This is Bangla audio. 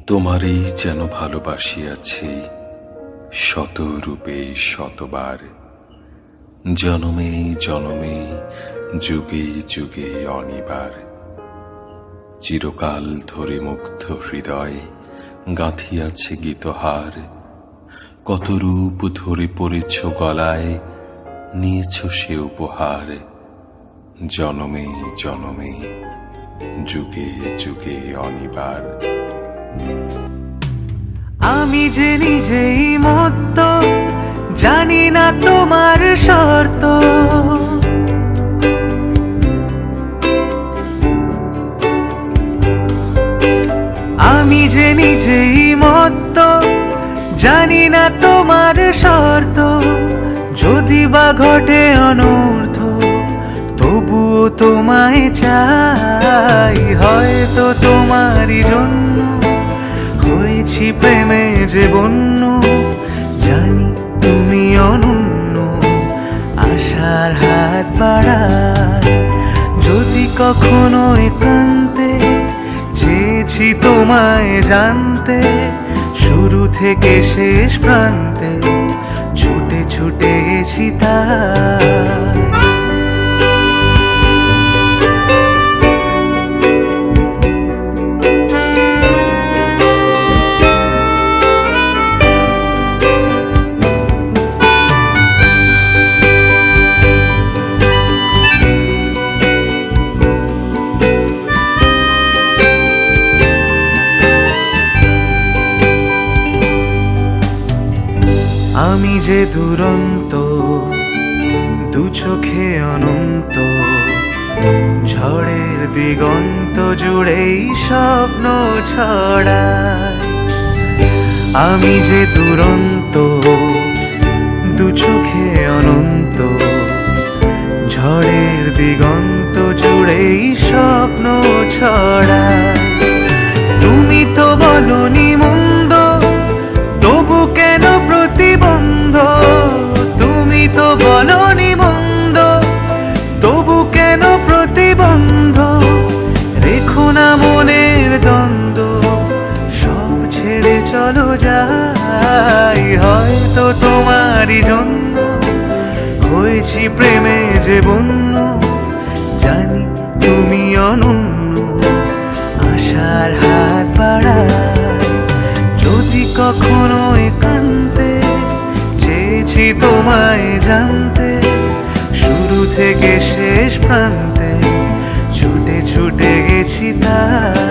তোমারই যেন ভালোবাসিয়াছি শত রূপে শতবার, জনমে জনমে যুগে যুগে অনিবার। চিরকাল ধরে মুগ্ধ হৃদয় গাঁথিয়াছে গীতহার, কত রূপ ধরে পড়েছ গলায়, নিয়েছ সে উপহার। জনমে জনমে যুগে যুগে অনিবার। আমি যে নিজেই মত্ত, জানি না তোমার শর্ত। আমি যে নিজেই মত্ত, জানি না তোমার শর্ত। যদি বা ঘটে অনর্থ, তবুও তোমায় চাই। হয়তো তোমারই জন্য হয়েছি প্রেমে যে বন্য, জানি তুমি অনন্য, আশার হাত বাড়াই। যদি কখনো একান্তে চেয়েছি তোমায় জানতে, শুরু থেকে শেষ প্রান্তে ছুটে ছুটে গেছি তাই। আমি যে দুরন্ত, দু চোখে অনন্ত, ঝড়ের দিগন্ত জুড়েই স্বপ্ন ছড়ায়। আমি যে দুরন্ত, দু চোখে অনন্ত, ঝড়ের দিগন্ত জুড়েই স্বপ্ন ছড়ায়। তুমি তো বলনি মন্দ, তবু কেন প্রতিবন্ধ? তুমি তো বলনি মন্দ, তবু কেন প্রতিবন্ধ? রেখো না মনের দ্বন্দ্ব, সব ছেড়ে চলো যাই। হয়তো তোমারই জন্য হয়েছি প্রেমে যে বন্য, জানি তুমি অনন্য, আশার হাত বাড়াই। যদি কখনো একান্তে চেয়েছি তোমায় জানতে, শুরু থেকে শেষ প্রান্তে ছুটে ছুটে গেছি তাই।